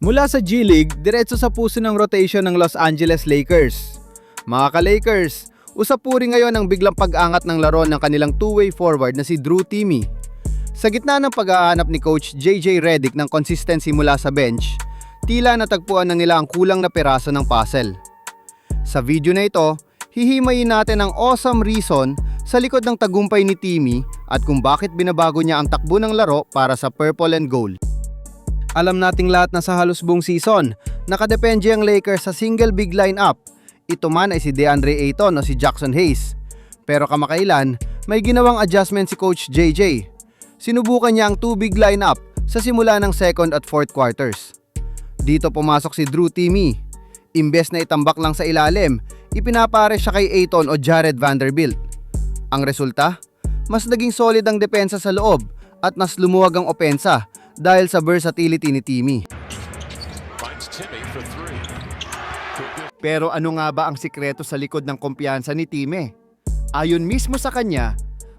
Mula sa G-League, diretso sa puso ng rotation ng Los Angeles Lakers. Mga ka-Lakers, usapuri ngayon ang biglang pag-angat ng laro ng kanilang two-way forward na si Drew Timme. Sa gitna ng pag-aanap ni Coach JJ Redick ng consistency mula sa bench, tila natagpuan ng nila ang kulang na piraso ng puzzle. Sa video na ito, hihimayin natin ang awesome reason sa likod ng tagumpay ni Timme at kung bakit binabago niya ang takbo ng laro para sa purple and gold. Alam nating lahat na sa halos buong season, nakadepende ang Lakers sa single big lineup. Ito man ay si DeAndre Ayton o si Jackson Hayes. Pero kamakailan, may ginawang adjustment si Coach JJ. Sinubukan niya ang two big lineup sa simula ng second at fourth quarters. Dito pumasok si Drew Timme. Imbes na itambak lang sa ilalim, ipinapare siya kay Ayton o Jared Vanderbilt. Ang resulta, mas naging solid ang depensa sa loob at mas lumuwag ang opensa dahil sa versatility ni Timme. Pero ano nga ba ang sikreto sa likod ng kumpiyansa ni Timme? Ayon mismo sa kanya,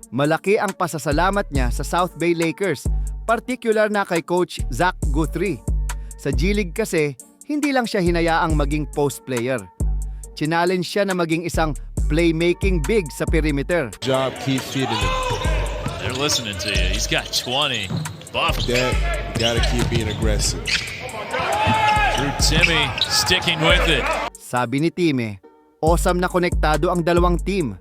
malaki ang pasasalamat niya sa South Bay Lakers, partikular na kay Coach Zach Guthrie. Sa G-League kasi, hindi lang siya hinayaang maging post player. Challenge siya na maging isang playmaking big sa perimeter. Job keep feeding him. They're listening to you. He's got 20. Buff. That gotta keep being aggressive. Drew Timme sticking with it. Sabi ni Timme, awesome na konektado ang dalawang team.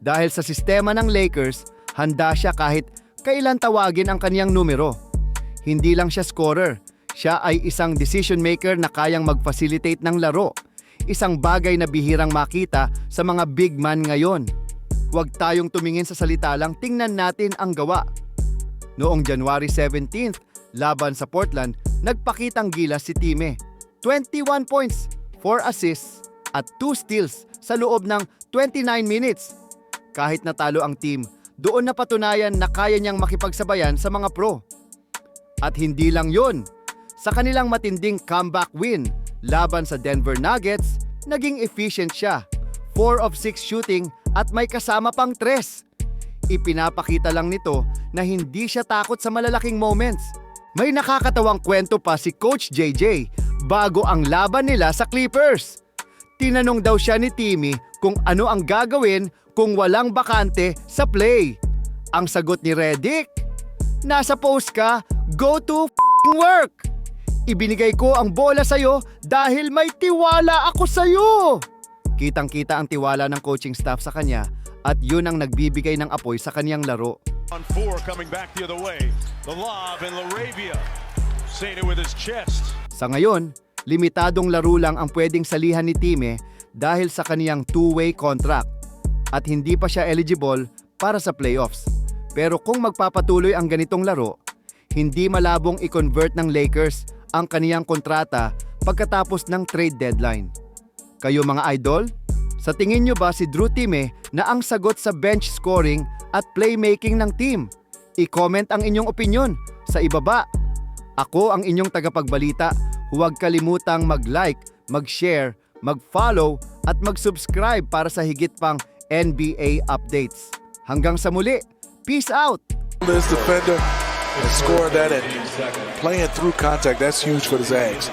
Dahil sa sistema ng Lakers, handa siya kahit kailan tawagin ang kaniyang numero. Hindi lang siya scorer, siya ay isang decision maker na kayang mag-facilitate ng laro. Isang bagay na bihirang makita sa mga big man ngayon. Huwag tayong tumingin sa salita lang, tingnan natin ang gawa. Noong January 17th, laban sa Portland, nagpakitang gilas si Timme. 21 points, 4 assists at 2 steals sa loob ng 29 minutes. Kahit natalo ang team, doon napatunayan na kaya niyang makipagsabayan sa mga pro. At hindi lang yun, sa kanilang matinding comeback win laban sa Denver Nuggets, naging efficient siya. 4 of 6 shooting at may kasama pang 3. Ipinapakita lang nito na hindi siya takot sa malalaking moments. May nakakatawang kwento pa si Coach JJ bago ang laban nila sa Clippers. Tinanong daw siya ni Timme kung ano ang gagawin kung walang bakante sa play. Ang sagot ni Redick, "Nasa post ka, go to work. Ibinigay ko ang bola sa'yo dahil may tiwala ako sa'yo." Kitang-kita ang tiwala ng coaching staff sa kanya at yun ang nagbibigay ng apoy sa kaniyang laro. On 4 coming back the other way. The lob and LaRavia saying it with his chest. Sa ngayon, limitadong laro lang ang pwedeng salihan ni Timme dahil sa kaniyang two-way contract at hindi pa siya eligible para sa playoffs. Pero kung magpapatuloy ang ganitong laro, hindi malabong i-convert ng Lakers ang kaniyang kontrata pagkatapos ng trade deadline. Kayo mga idol, sa tingin nyo ba si Drew Timme na ang sagot sa bench scoring at playmaking ng team? I-comment ang inyong opinion sa ibaba. Ako ang inyong tagapagbalita. Huwag kalimutang mag-like, mag-share, mag-follow at mag-subscribe para sa higit pang NBA updates. Hanggang sa muli, peace out! This defender and score that and playing through contact, that's huge for the Zags.